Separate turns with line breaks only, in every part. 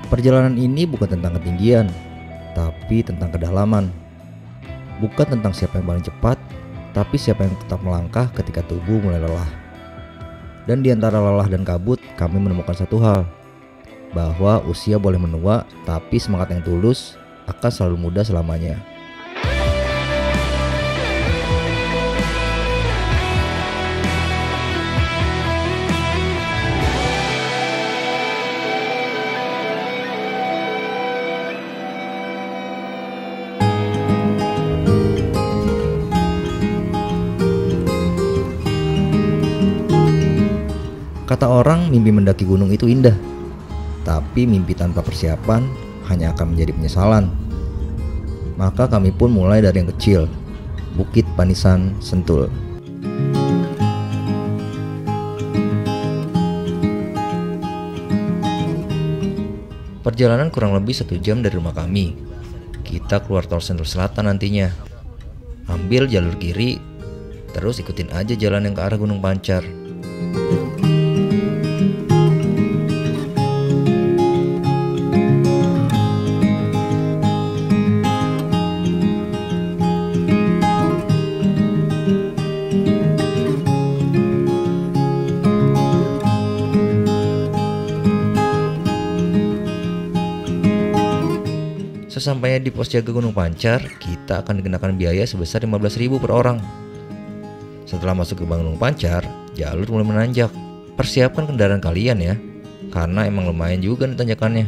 Perjalanan ini bukan tentang ketinggian, tapi tentang kedalaman. Bukan tentang siapa yang paling cepat, tapi siapa yang tetap melangkah ketika tubuh mulai lelah. Dan di antara lelah dan kabut, kami menemukan satu hal, bahwa usia boleh menua, tapi semangat yang tulus akan selalu muda selamanya. Kata orang, mimpi mendaki gunung itu indah, tapi mimpi tanpa persiapan hanya akan menjadi penyesalan. Maka kami pun mulai dari yang kecil, Bukit Panisan, Sentul. Perjalanan kurang lebih 1 jam dari rumah kami. Kita keluar tol Sentul Selatan nantinya. Ambil jalur kiri, terus ikutin aja jalan yang ke arah Gunung Pancar. Sesampainya di pos jaga Gunung Pancar, kita akan dikenakan biaya sebesar 15.000 per orang. Setelah masuk ke Gunung Pancar, jalur mulai menanjak. Persiapkan kendaraan kalian ya, karena emang lumayan juga nih tanjakannya.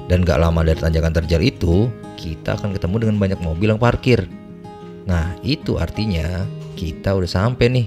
Dan gak lama dari tanjakan terjal itu, kita akan ketemu dengan banyak mobil yang parkir. Nah, itu artinya kita udah sampai nih.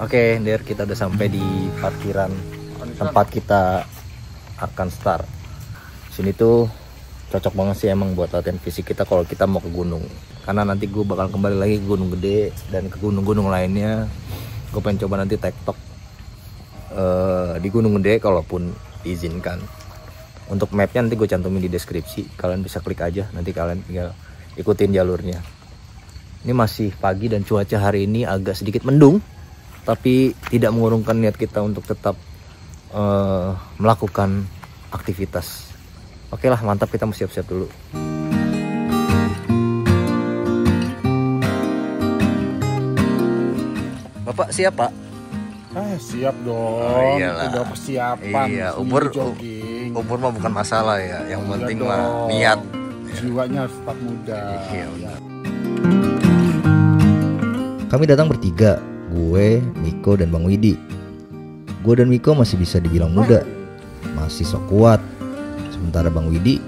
Oke, Der, kita udah sampai di parkiran tempat kita akan start. Sini tuh cocok banget sih emang buat latihan fisik kita kalau kita mau ke gunung. Karena nanti gue bakal kembali lagi ke Gunung Gede dan ke gunung-gunung lainnya. Gue pengen coba nanti TikTok di Gunung Gede kalaupun diizinkan. Untuk mapnya nanti gue cantumin di deskripsi. Kalian bisa klik aja, nanti kalian tinggal ikutin jalurnya. Ini masih pagi dan cuaca hari ini agak sedikit mendung, tapi tidak mengurungkan niat kita untuk tetap melakukan aktivitas. Oke lah, mantap, kita mau siap-siap dulu. Bapak siap, Pak?
Siap dong. Udah persiapan.
Iya, umur mah bukan masalah ya. Yang penting mah niat.
Jiwanya harus tetap muda.
Iya. Kami datang bertiga. Gue, Miko, dan Bang Widi. Gue dan Miko masih bisa dibilang muda, masih sok kuat. Sementara Bang Widi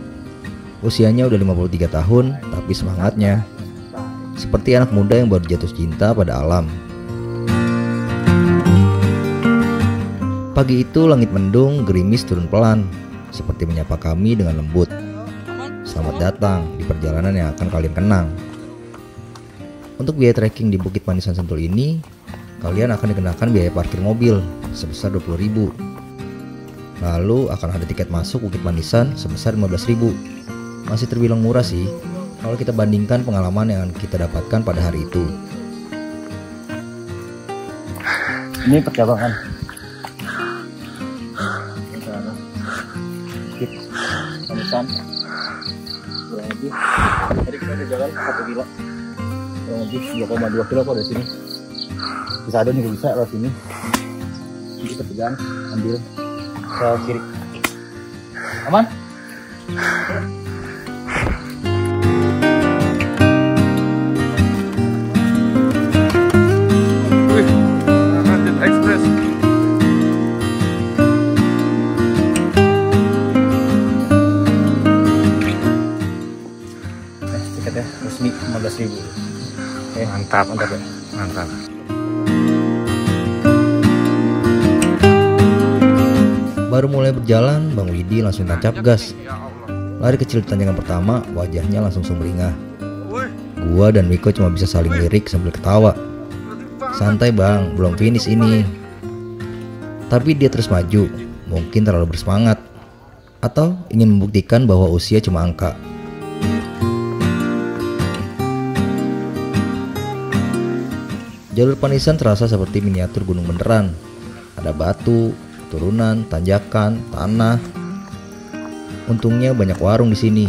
usianya udah 53 tahun, tapi semangatnya seperti anak muda yang baru jatuh cinta pada alam. Pagi itu langit mendung, gerimis turun pelan, seperti menyapa kami dengan lembut. Selamat datang di perjalanan yang akan kalian kenang. Untuk biaya trekking di Bukit Panisan Sentul ini, kalian akan dikenakan biaya parkir mobil sebesar 20.000. Lalu akan ada tiket masuk Bukit Panisan sebesar 15.000. Masih terbilang murah sih kalau kita bandingkan pengalaman yang kita dapatkan pada hari itu.
Ini perjalanan Bukit Panisan. Kurang lebih tadi kita udah jalan 1 kilo, kurang lebih 2,2 kilo kok dari sini. Bisa ada juga bisa lewat sini. Ini pertigaan, ambil ke kiri. Aman?
Wih, Transit Express.
Tiketnya resmi 15.000.
Mantap.
Mantap ya.
Mantap.
Baru mulai berjalan, Bang Widi langsung tancap gas. Lari kecil di tanjakan pertama, wajahnya langsung sumringah. Gua dan Miko cuma bisa saling lirik sambil ketawa. Santai bang, belum finish ini. Tapi dia terus maju, mungkin terlalu bersemangat. Atau ingin membuktikan bahwa usia cuma angka. Jalur Panisan terasa seperti miniatur gunung beneran. Ada batu, turunan, tanjakan, tanah. Untungnya banyak warung di sini.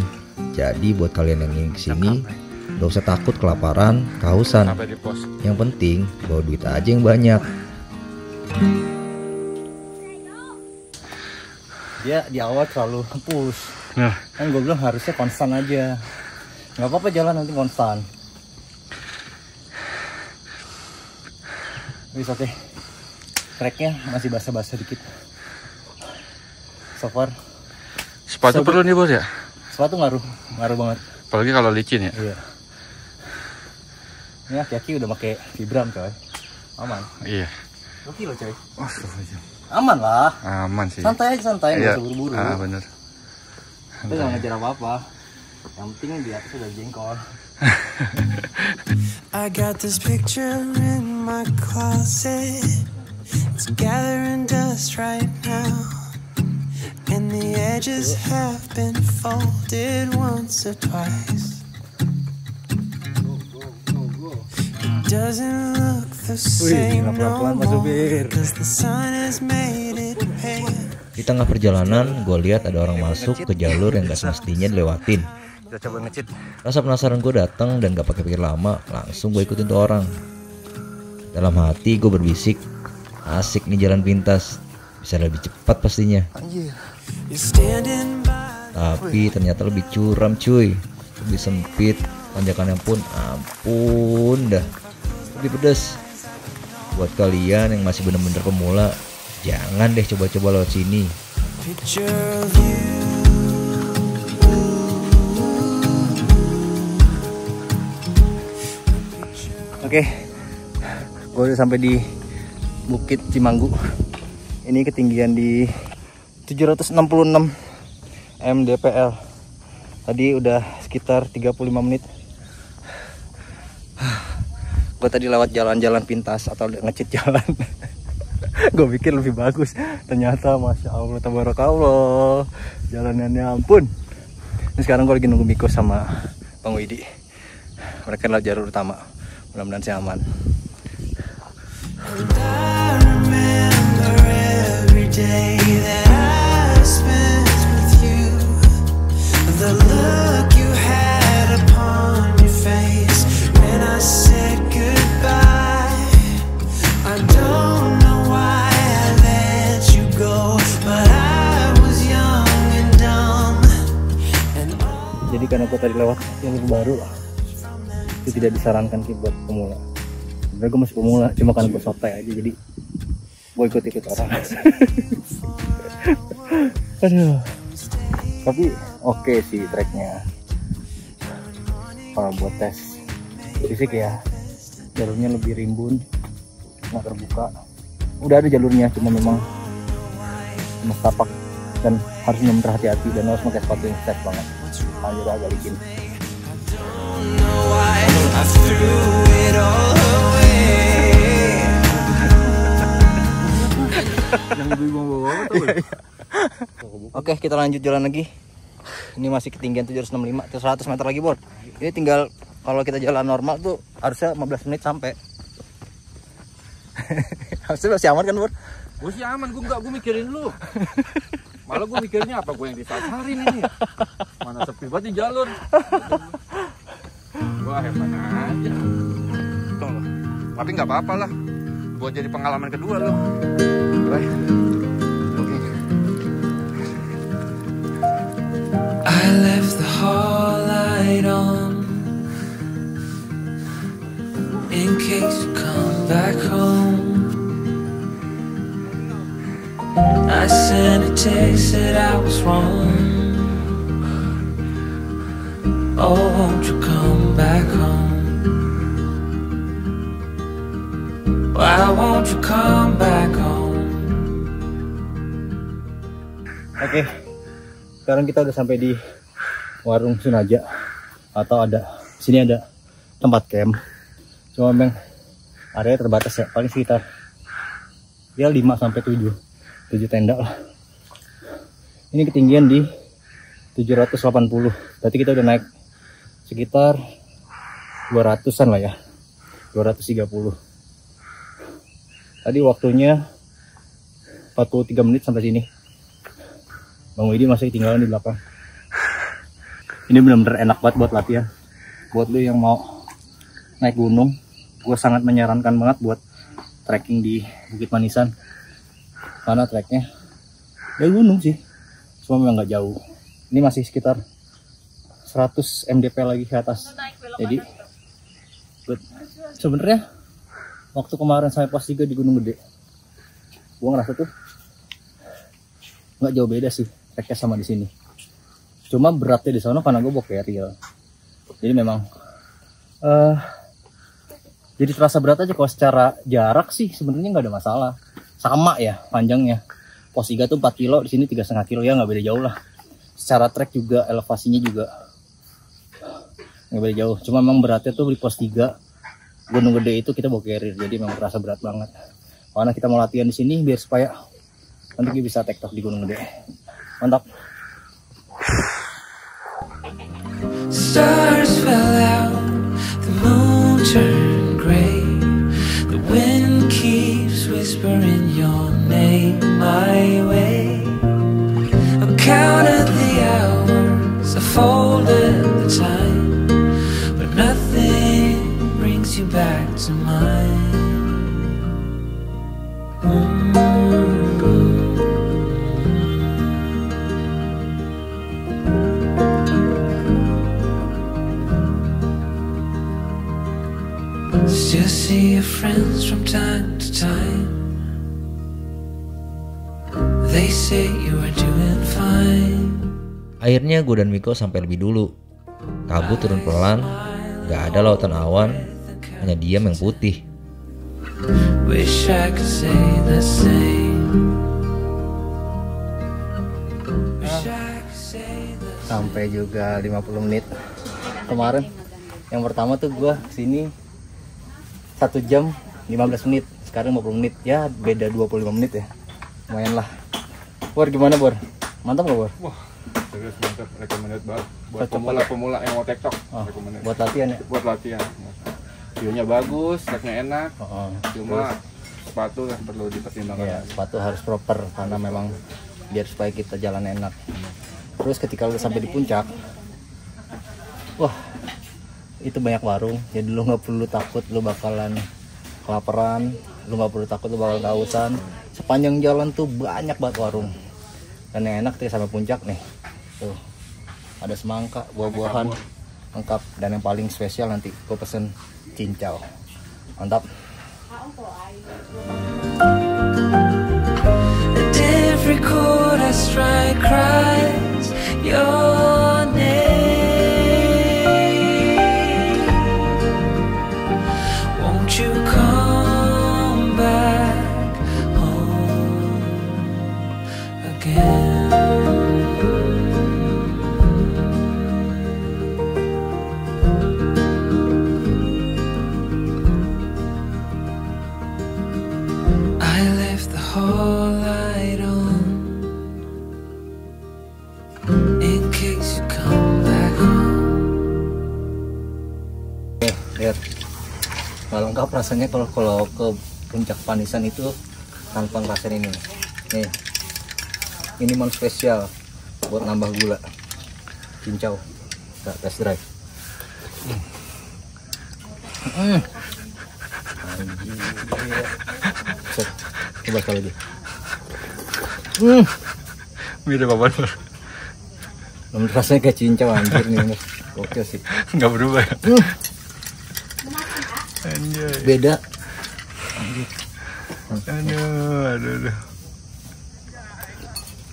Jadi buat kalian yang ingin kesini, gak usah takut kelaparan, kehausan. Yang penting bawa duit aja yang banyak.
Dia di awal terlalu push.
Nah,
Kan gue bilang harusnya konstan aja. Nggak apa-apa jalan nanti konstan. Bisa oke. Tracknya masih basah-basah dikit. So far.
sepatu perlu nih bos ya?
Sepatu ngaruh banget.
Apalagi kalau licin ya?
Iya. Ini kaki udah pakai Vibram coy. Aman.
Iya.
Oke loh coy.
Astagfirullah.
Aman lah.
Aman sih.
Santai aja santai, nggak
Iya.
usah buru-buru.
Ah bener.
Itu nggak ngejar apa-apa. Yang penting di atas udah jengkol.
I got this picture in my closet. It's gathering dust right now. And the edges have been folded once or twice. It doesn't look the same no more, cause the sun has made it pale.
Di tengah perjalanan, gue lihat ada orang masuk ke jalur yang gak semestinya dilewatin.
Kita coba ngecit.
Rasa penasaran gue datang dan gak pakai pikir lama, langsung gue ikutin tuh orang. Dalam hati gue berbisik, asik nih jalan pintas, bisa lebih cepat pastinya.
Anjir.
You're standing by.
Tapi ternyata lebih curam cuy, lebih sempit, tanjakannya pun ampun dah, lebih pedas. Buat kalian yang masih bener-bener pemula, jangan deh coba-coba lewat sini.
Picture of you.
Oke, gue udah sampai di Bukit Cimanggu. Ini ketinggian di 766 mdpl. Tadi udah sekitar 35 menit. Gue tadi lewat jalan-jalan pintas atau ngecit jalan. Gue pikir lebih bagus. Ternyata masya Allah, tabarakallah, jalanannya ampun. Ini sekarang gue lagi nunggu Miko sama Bang Widi. Mereka lewat jalur utama. Mudah-mudahan sih aman.
And I remember every day that I spent with you. The look you had upon your face when I said goodbye. I don't know why I let you go, but I was young and dumb. And
Jadi karena gue tadi lewat jalur baru, itu tidak disarankan sih buat pemula. Sebenarnya gue masih pemula, cuma karena gue sotai aja, jadi gue ikut orang. Aduh. Tapi oke sih tracknya. Kalau buat tes fisik ya, jalurnya lebih rimbun, nggak terbuka. Udah ada jalurnya, cuma memang tapak dan harus benar berhati-hati dan harus pakai sepatu yang safe banget. Lanjut agak licin.
I threw it all away.
Oke, kita lanjut jalan lagi. Ini masih ketinggian 765, 100 meter lagi, Bor. Ini tinggal kalau kita jalan normal tuh harusnya 15 menit sampai. Harusnya masih aman kan, Bor?
Gue sih aman, gue mikirin lu. Malah gue mikirnya apa gue yang disasarin ini. Mana sepi banget di jalur. Wah hebat aja. Tapi nggak apa-apa lah. Buat jadi pengalaman kedua lo. Oke.
I left the hall light on in case you come back home. I sent a text that I was wrong. Oh, won't you come back home? Now won't you come back home?
Oke, sekarang kita udah sampai di warung Sunaja, atau sini ada tempat camp. Cuma memang area terbatas ya, paling sekitar ya 5 sampai 7 tenda lah. Ini ketinggian di 780, berarti kita udah naik sekitar 200-an lah ya, 230. Tadi waktunya 43 menit sampai sini. Bang Widi masih tinggalan di belakang. Ini benar-benar enak banget buat latihan. Buat lu yang mau naik gunung, gue sangat menyarankan banget buat trekking di Bukit Manisan. Karena treknya ya gunung sih, cuma memang nggak jauh. Ini masih sekitar 100 mdp lagi ke atas. Jadi sebenarnya waktu kemarin saya pos 3 di Gunung Gede, gue ngerasa tuh nggak jauh beda sih treknya sama di sini. Cuma beratnya di sana karena gue bawa carrier. Jadi memang jadi terasa berat aja. Kalau secara jarak sih sebenarnya nggak ada masalah. Sama ya panjangnya. Pos 3 tuh 4 kilo, di sini 3,5 kilo ya, nggak beda jauh lah. Secara trek juga elevasinya juga nggak beda jauh. Cuma memang beratnya tuh di pos 3 Gunung Gede itu kita bawa carrier, jadi memang terasa berat banget. Karena kita mau latihan di sini biar supaya nanti kita bisa tektok di Gunung Gede. Mantap.
Stars fell out, the moon turned gray. The wind keeps whispering your name my way. I counted the hours, I folded the time, but nothing brings you back to mine. Still see your friends from time to time. They say you are doing fine.
Akhirnya gue dan Miko sampai lebih dulu. Kabut turun pelan, gak ada lautan awan, hanya diam yang putih.
Wish I could say the same. Wish I could say the same.
Sampai juga 50 menit. Kemarin yang pertama tuh gua kesini 1 jam 15 menit, sekarang 50 menit. Ya beda 25 menit ya, lumayan lah. Bor gimana Bor? Mantap gak Bor?
Wah, serius mantap, recommended banget buat
Cocok
pemula-pemula yang mau tektok. Recommended.
Buat latihan ya?
Buat latihan. View-nya bagus, treknya enak. Cuma sepatu yang perlu dipertimbangkan.
Iya, sepatu harus proper karena memang biar supaya kita jalan enak. Terus ketika udah sampai di puncak, wah itu banyak warung, jadi lu nggak perlu takut lu bakalan kelaparan, lu nggak perlu takut lu bakalan kehausan. Sepanjang jalan tuh banyak banget warung, dan yang enak tuh sampai puncak nih tuh ada semangka, buah-buahan lengkap, dan yang paling spesial nanti gue pesen cincau. Mantap.
And every chord I strike cries your name. Won't you come back home again? I left the whole light on in case you come back home.
Lihat, nggak lengkap rasanya kalau ke puncak Panisan itu tanpa ngerasain ini. Nih, ini mon spesial buat nambah gula. Cincau, kita test drive. Anjir. Set, coba sekali lagi.
Mirip apa Bor?
Menurut rasanya kayak cincau anjir nih, bener. Oke sih.
Nggak berubah ya? Anjay.
Beda.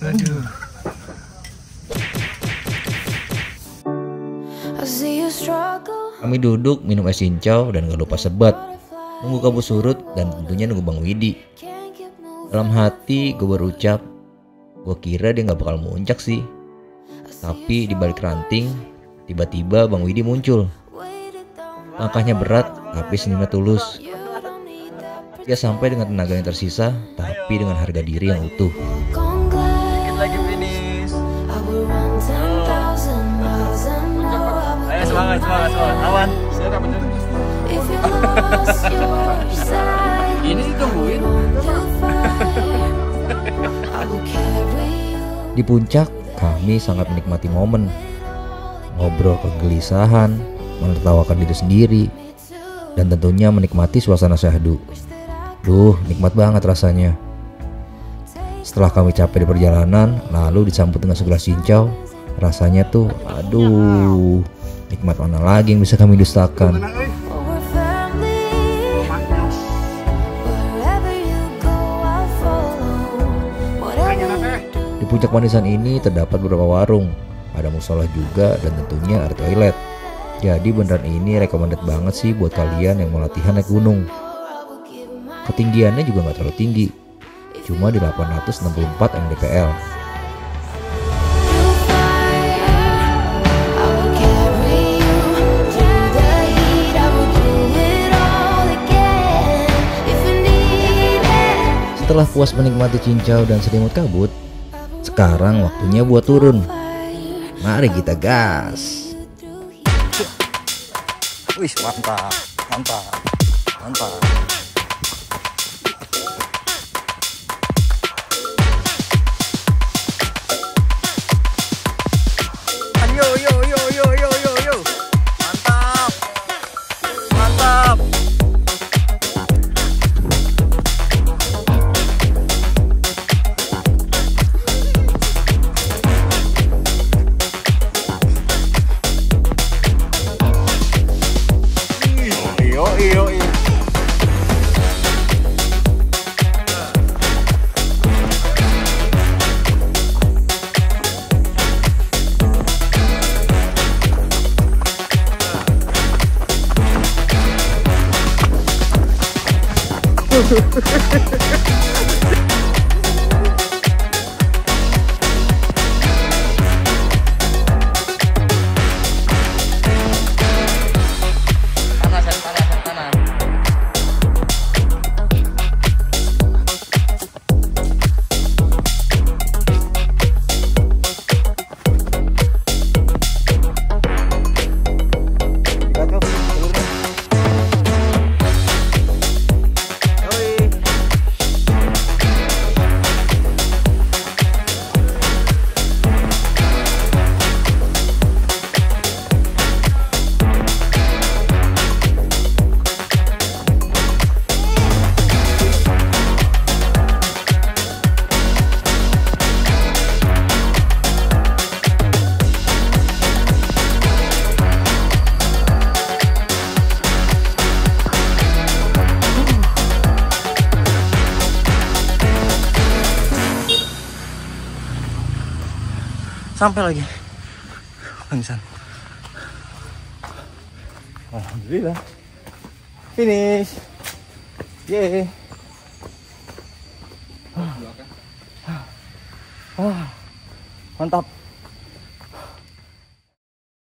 Aduh.
I see you struggle.
Kami duduk minum es cincau dan gak lupa sebat. nunggu kabut surut, dan tentunya nunggu Bang Widi. Dalam hati gue berucap, gue kira dia gak bakal muncak sih. Tapi di balik ranting, tiba-tiba Bang Widi muncul. Langkahnya berat, tapi senyumnya tulus. Dia sampai dengan tenaga yang tersisa, tapi dengan harga diri yang utuh.
Dikit lagi finish. Ayo semangat. Awan.
Siapa bener? Ini ditungguin.
Di puncak, kami sangat menikmati momen. Ngobrol kegelisahan, menertawakan diri sendiri, dan tentunya menikmati suasana syahdu. Duh, nikmat banget rasanya. Setelah kami capek di perjalanan, lalu disambut dengan segelas cincau, rasanya tuh, aduh, nikmat mana lagi yang bisa kami dustakan. Di puncak Manisan ini terdapat beberapa warung, ada musola juga, dan tentunya ada toilet. Jadi beneran ini recommended banget sih buat kalian yang mau latihan naik gunung. Ketinggiannya juga nggak terlalu tinggi, cuma di 864 mdpl. Setelah puas menikmati cincau dan selimut kabut, sekarang waktunya buat turun. Mari kita gas.
Wih, mantap. Yo. Mantap. Yo. Sampai lagi Manisan. Alhamdulillah finish. Yeay. Mantap.